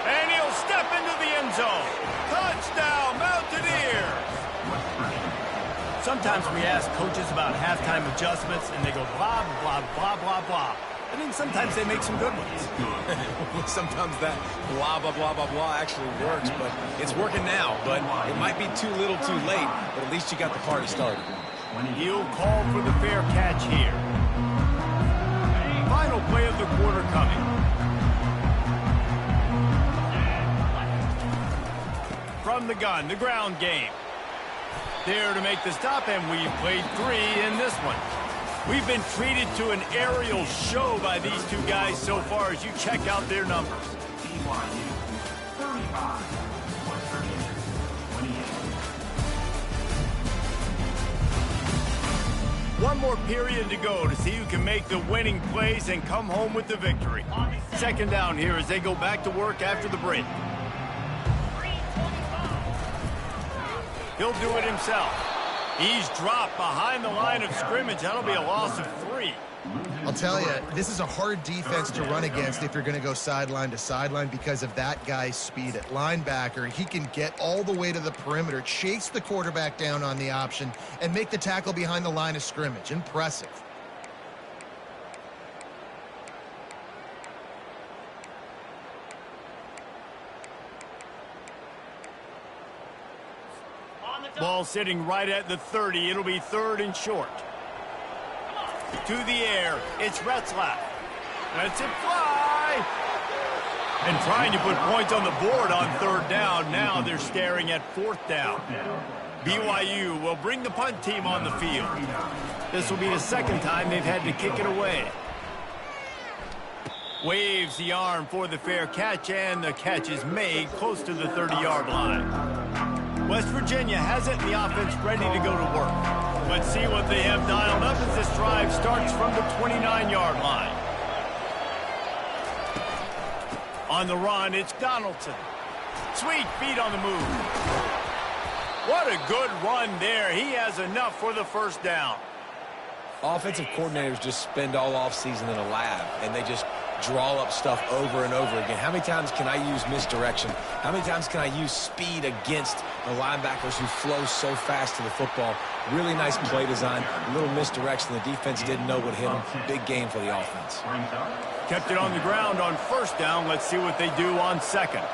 And he'll step into the end zone. Touchdown, Mountaineers! Sometimes we ask coaches about halftime adjustments, and they go blah, blah, blah, blah, blah. And then sometimes they make some good ones. Sometimes that blah, blah, blah, blah, blah actually works, but it's working now. But it might be too little too late, but at least you got the party started. He'll call for the fair catch here. Final play of the quarter coming. From the gun, the ground game. There to make the stop, and we've played 3 in this one. We've been treated to an aerial show by these two guys so far as you check out their numbers. One more period to go to see who can make the winning plays and come home with the victory. Second down here as they go back to work after the break. He'll do it himself. He's dropped behind the line of scrimmage. That'll be a loss of 3. I'll tell you, this is a hard defense to run against if you're going to go sideline to sideline because of that guy's speed at linebacker. He can get all the way to the perimeter, chase the quarterback down on the option, and make the tackle behind the line of scrimmage. Impressive. Ball sitting right at the 30. It'll be third and short. To the air. It's Retzlaff. Lets it fly. And trying to put points on the board on third down. Now they're staring at fourth down. BYU will bring the punt team on the field. This will be the second time they've had to kick it away. Waves the arm for the fair catch, and the catch is made close to the 30-yard line. West Virginia has it, and the offense ready to go to work. Let's see what they have dialed up as this drive starts from the 29-yard line. On the run, it's Donaldson. Sweet feet on the move. What a good run there. He has enough for the first down. Offensive coordinators just spend all offseason in a lab, and they just draw up stuff over and over again. How many times can I use misdirection? How many times can I use speed against the linebackers who flow so fast to the football? Really nice play design, a little misdirection. The defense didn't know what hit them. Big game for the offense. Kept it on the ground on first down. Let's see what they do on second.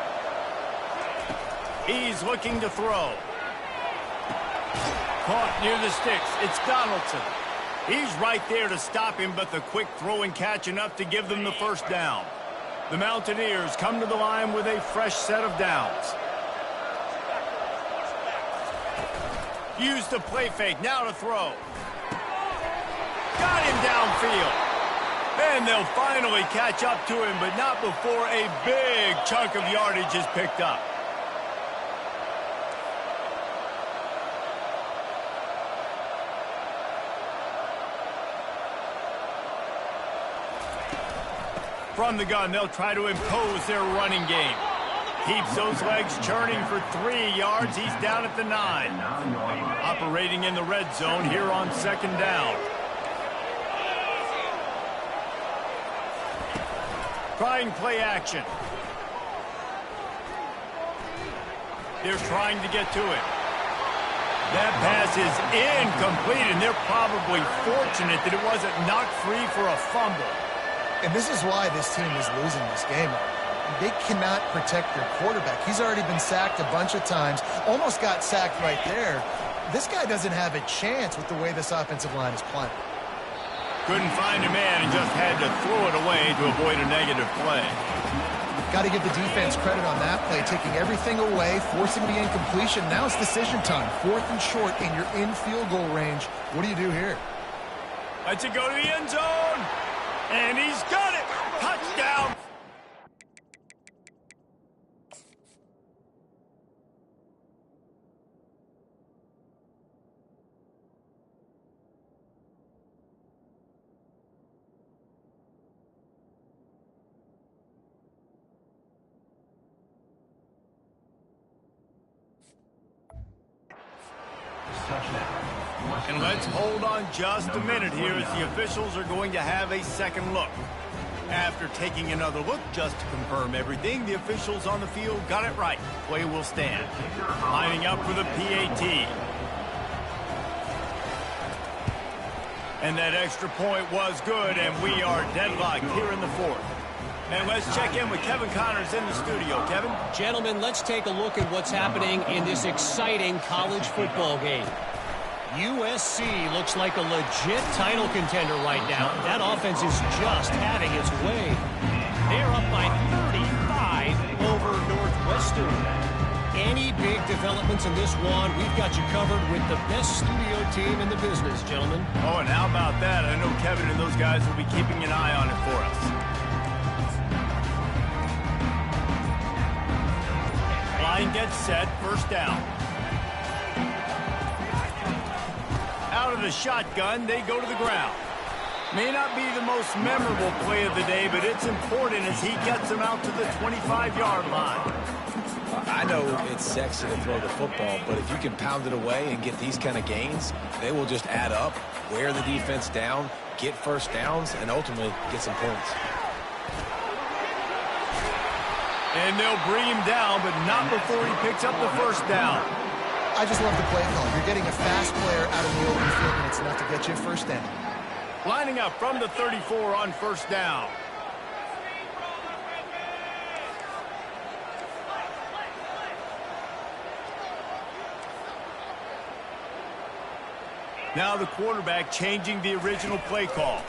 He's looking to throw. Caught near the sticks. It's Donaldson. He's right there to stop him, but the quick throw and catch enough to give them the first down. The Mountaineers come to the line with a fresh set of downs. Used the play fake, now to throw. Got him downfield. And they'll finally catch up to him, but not before a big chunk of yardage is picked up. From the gun, they'll try to impose their running game. Keeps those legs churning for 3 yards. He's down at the 9. Operating in the red zone here on second down. Trying play action. They're trying to get to it. That pass is incomplete, and they're probably fortunate that it wasn't knocked free for a fumble. And this is why this team is losing this game. They cannot protect their quarterback. He's already been sacked a bunch of times, almost got sacked right there. This guy doesn't have a chance with the way this offensive line is playing. Couldn't find a man and just had to throw it away to avoid a negative play. Got to give the defense credit on that play, taking everything away, forcing the incompletion. Now it's decision time. 4th and short, and you're in field goal range. What do you do here? Lets it go to the end zone. And he's got it! Touchdown! And let's hold on just a minute here as the officials are going to have a second look. After taking another look just to confirm everything, the officials on the field got it right. Play will stand. Lining up for the PAT. And that extra point was good, and we are deadlocked here in the 4th. And let's check in with Kevin Connors in the studio. Kevin? Gentlemen, let's take a look at what's happening in this exciting college football game. USC looks like a legit title contender right now. That offense is just having its way. They're up by 35 over Northwestern. Any big developments in this one, we've got you covered with the best studio team in the business, gentlemen. Oh, and how about that? I know Kevin and those guys will be keeping an eye on it for us. Line gets set, first down. Out of the shotgun, they go to the ground. May not be the most memorable play of the day, but it's important as he gets them out to the 25-yard line. I know it's sexy to throw the football, but if you can pound it away and get these kind of gains, they will just add up, wear the defense down, get first downs, and ultimately get some points. And they'll bring him down, but not before he picks up the first down. I just love the play call. You're getting a fast player out of the open field, and it's enough to get you a first down. Lining up from the 34 on first down. Now the quarterback changing the original play call.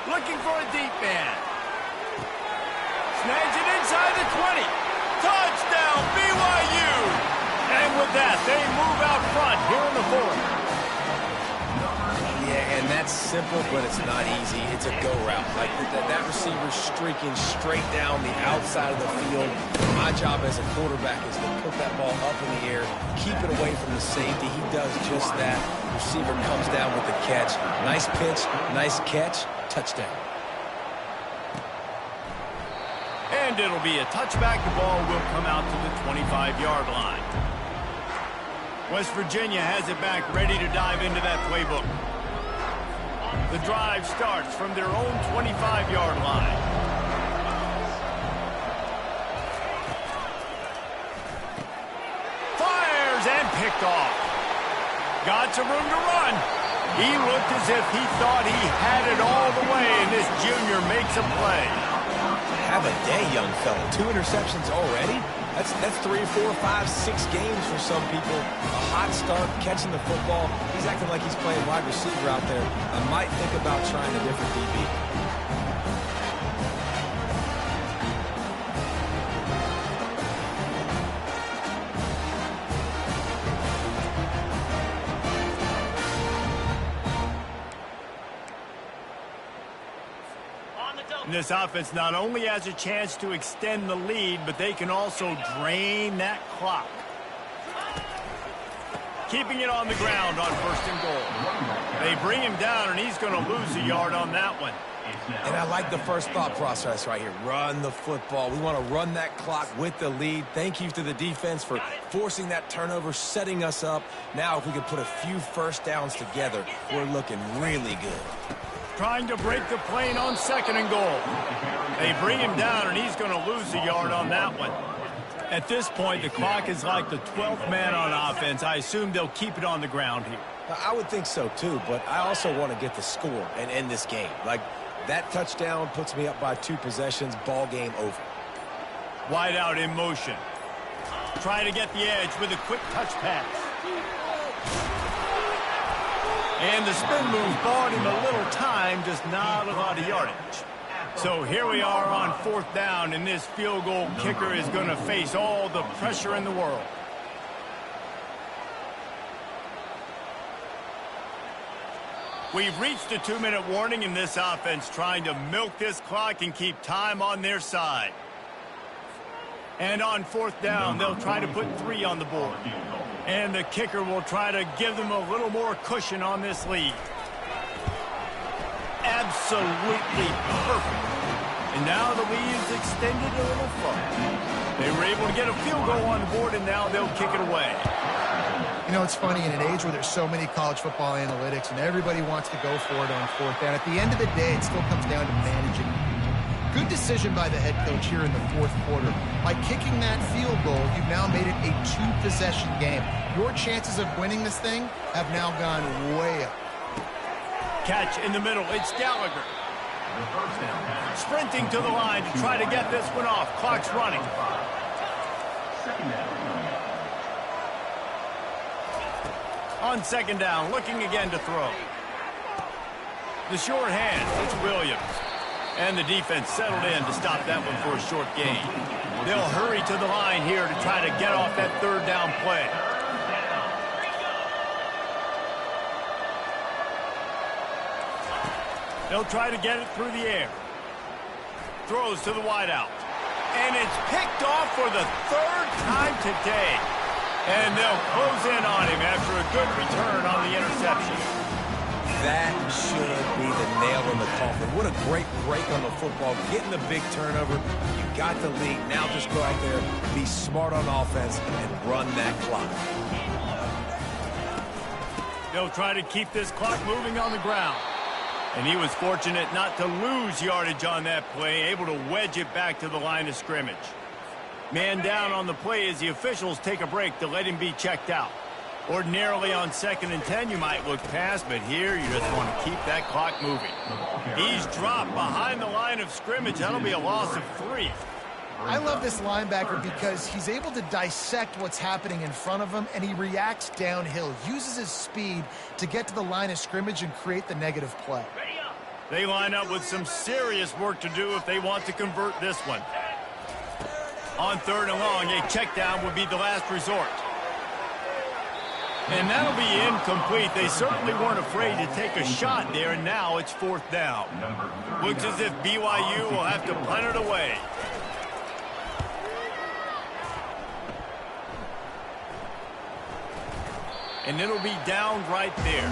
Looking for a deep man. snags it inside the 20. Touchdown, BYU! And with that, they move out front here in the fourth. Yeah, and that's simple, but it's not easy. It's a go route. Like that receiver's streaking straight down the outside of the field. My job as a quarterback is to put that ball up in the air, keep it away from the safety. He does just that. Receiver comes down with the catch. Nice pitch, nice catch, touchdown. And it'll be a touchback. The ball will come out to the 25-yard line. West Virginia has it back, ready to dive into that playbook. The drive starts from their own 25-yard line. Fires and picked off. Got some room to run. He looked as if he thought he had it all the way, and this junior makes a play. Have a day, young fella. 2 interceptions already? That's 3, 4, 5, 6 games for some people. A hot start, catching the football. He's acting like he's playing wide receiver out there. I might think about trying a different DB. This offense not only has a chance to extend the lead, but they can also drain that clock. Keeping it on the ground on 1st and goal. They bring him down, and he's going to lose a yard on that one. And I like the first thought process right here. Run the football. We want to run that clock with the lead. Thank you to the defense for forcing that turnover, setting us up. Now, if we could put a few first downs together, we're looking really good. Trying to break the plane on 2nd and goal. They bring him down, and he's going to lose a yard on that one. At this point, the clock is like the 12th man on offense. I assume they'll keep it on the ground here. I would think so, too, but I also want to get the score and end this game. Like, that touchdown puts me up by 2 possessions, ball game over. Wide out in motion. Trying to get the edge with a quick touch pass. And the spin move bought him a little time, just not a lot of yardage. So here we are on 4th down, and this field goal kicker is going to face all the pressure in the world. We've reached a 2-minute warning in this offense, trying to milk this clock and keep time on their side. And on 4th down, they'll try to put 3 on the board. And the kicker will try to give them a little more cushion on this lead. Absolutely perfect. And now the lead is extended a little further. They were able to get a field goal on the board, and now they'll kick it away. You know, it's funny, in an age where there's so many college football analytics and everybody wants to go for it on 4th down, at the end of the day, it still comes down to managing. Good decision by the head coach here in the 4th quarter. By kicking that field goal, you've now made it a 2-possession game. Your chances of winning this thing have now gone way up. Catch in the middle. It's Gallagher. Sprinting to the line to try to get this one off. Clock's running. On 2nd down, looking again to throw. The short hand, it's Williams. And the defense settled in to stop that one for a short gain. They'll hurry to the line here to try to get off that 3rd down play. They'll try to get it through the air. Throws to the wideout. And it's picked off for the 3rd time today. And they'll close in on him after a good return on the interception. That should be the nail in the coffin. What a great break on the football. Getting the big turnover. You got the lead. Now just go out there, be smart on offense, and run that clock. They'll try to keep this clock moving on the ground. And he was fortunate not to lose yardage on that play, able to wedge it back to the line of scrimmage. Man down on the play as the officials take a break to let him be checked out. Ordinarily on 2nd and 10, you might look past, but here you just want to keep that clock moving. He's dropped behind the line of scrimmage. That'll be a loss of 3. I love this linebacker because he's able to dissect what's happening in front of him, and he reacts downhill, uses his speed to get to the line of scrimmage and create the negative play. They line up with some serious work to do if they want to convert this one. On 3rd and long, a check down would be the last resort. And that'll be incomplete. They certainly weren't afraid to take a shot there, and now it's 4th down. Looks as if BYU will have to punt it away. And it'll be down right there.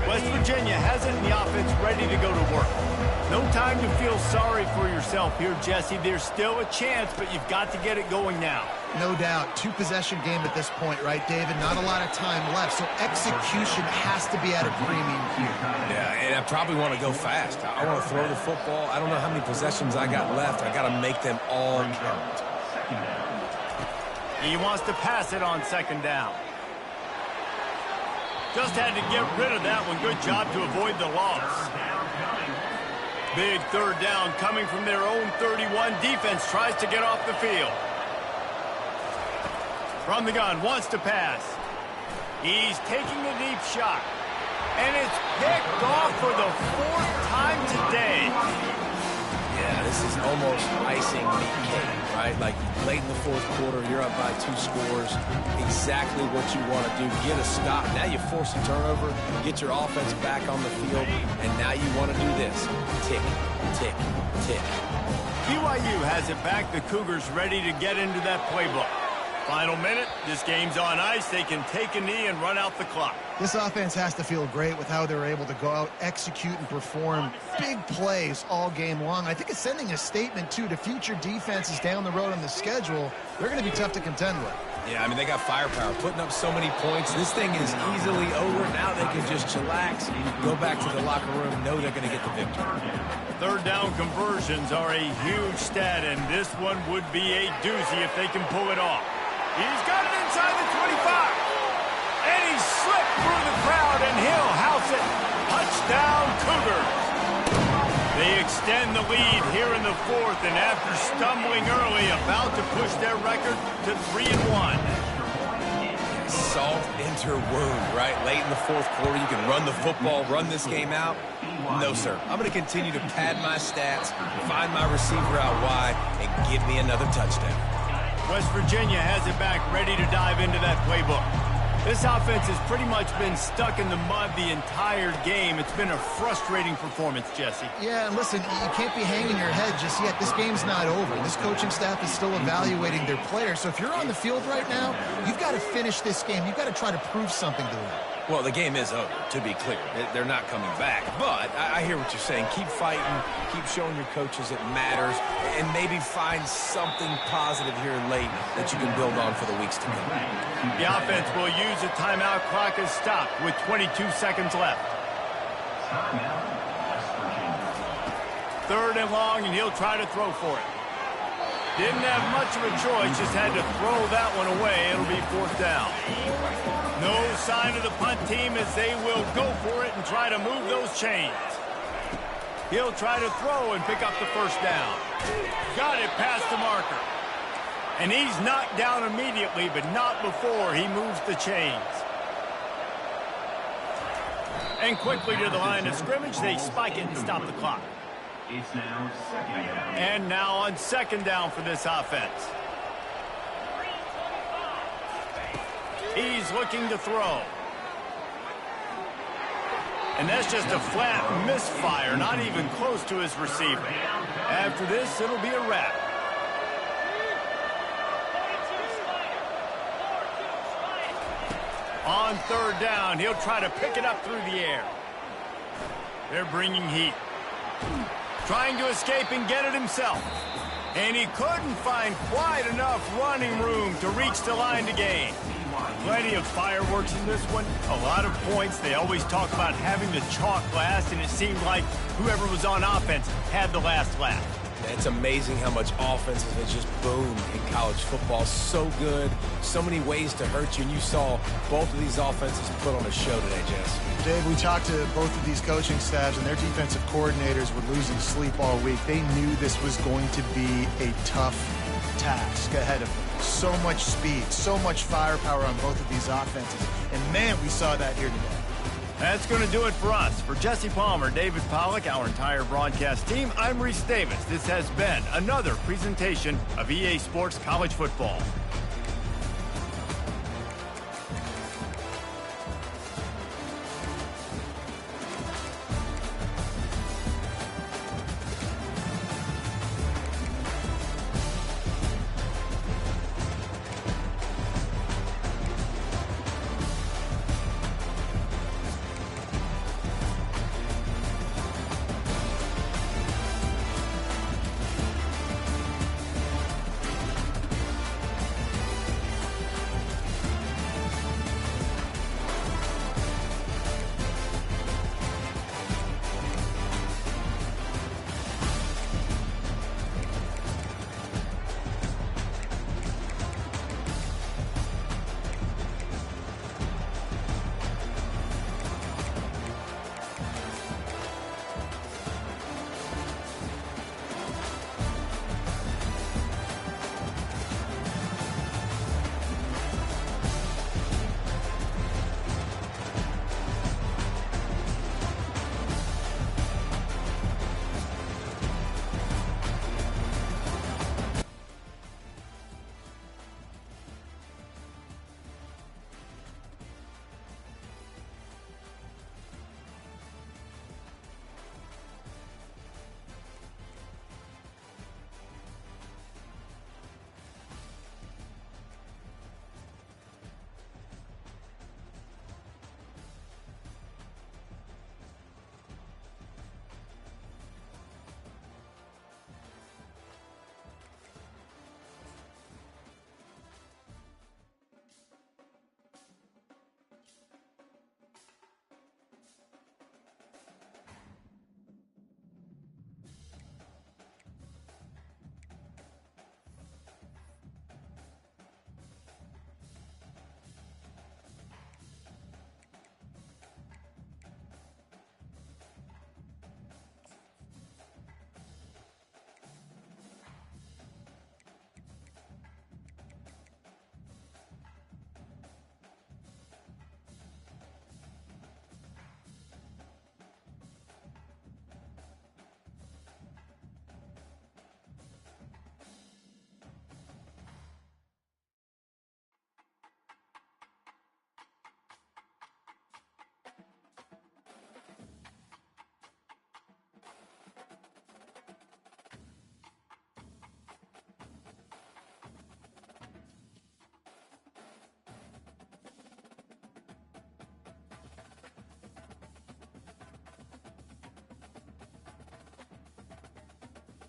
West Virginia has it in the offense ready to go to work. No time to feel sorry for yourself here, Jesse. There's still a chance, but you've got to get it going now. No doubt. 2-possession game at this point, right, David? Not a lot of time left, so execution has to be at a premium here. Yeah, and I probably want to go fast. I want to throw the football. I don't know how many possessions I got left. I got to make them all count. He wants to pass it on 2nd down. Just had to get rid of that one. Good job to avoid the loss. Big 3rd down coming from their own 31. Defense tries to get off the field. From the gun, wants to pass. He's taking a deep shot. And it's picked off for the 4th time today. Yeah, this is almost icing meat cake, right? Like late in the 4th quarter, you're up by 2 scores. Exactly what you want to do. Get a stop. Now you force a turnover, get your offense back on the field, and now you want to do this. Tick, tick, tick. BYU has it back. The Cougars ready to get into that playbook. Final minute. This game's on ice. They can take a knee and run out the clock. This offense has to feel great with how they're able to go out, execute, and perform big plays all game long. I think it's sending a statement, too, to future defenses down the road on the schedule. They're going to be tough to contend with. Yeah, I mean, they got firepower, putting up so many points. This thing is easily over. Now they can just chillax, go back to the locker room, know they're going to get the victory. 3rd down conversions are a huge stat, and this one would be a doozy if they can pull it off. He's got it inside the 25. And he slipped through the crowd, and he'll house it. Touchdown, Cougars. They extend the lead here in the 4th, and after stumbling early, about to push their record to 3-1. Salt into wound, right? Late in the 4th quarter, you can run the football, run this game out. No, sir. I'm going to continue to pad my stats, find my receiver out wide, and give me another touchdown. West Virginia has it back, ready to dive into that playbook. This offense has pretty much been stuck in the mud the entire game. It's been a frustrating performance, Jesse. Yeah, and listen, you can't be hanging your head just yet. This game's not over. This coaching staff is still evaluating their players. So if you're on the field right now, you've got to finish this game. You've got to try to prove something to them. Well, the game is over, to be clear. They're not coming back. But I hear what you're saying. Keep fighting. Keep showing your coaches it matters. And maybe find something positive here late that you can build on for the weeks to come. The offense will use a timeout. Clock is stopped with 22 seconds left. 3rd and long, and he'll try to throw for it. Didn't have much of a choice, just had to throw that one away. It'll be 4th down. No sign of the punt team as they will go for it and try to move those chains. He'll try to throw and pick up the 1st down. Got it past the marker. And he's knocked down immediately, but not before he moves the chains. And quickly to the line of scrimmage, they spike it and stop the clock. It's now 2nd down. And now on 2nd down for this offense. He's looking to throw. And that's just a flat misfire, not even close to his receiver. After this, it'll be a wrap. On 3rd down, he'll try to pick it up through the air. They're bringing heat. Trying to escape and get it himself. And he couldn't find quite enough running room to reach the line to gain. Plenty of fireworks in this one. A lot of points. They always talk about having the chalk last, and it seemed like whoever was on offense had the last laugh. It's amazing how much offenses have just boomed in college football. So good, so many ways to hurt you, and you saw both of these offenses put on a show today, Jess. Dave, we talked to both of these coaching staffs, and their defensive coordinators were losing sleep all week. They knew this was going to be a tough task ahead of them. So much speed, so much firepower on both of these offenses. And, man, we saw that here today. That's going to do it for us. For Jesse Palmer, David Pollack, our entire broadcast team, I'm Reese Davis. This has been another presentation of EA Sports College Football.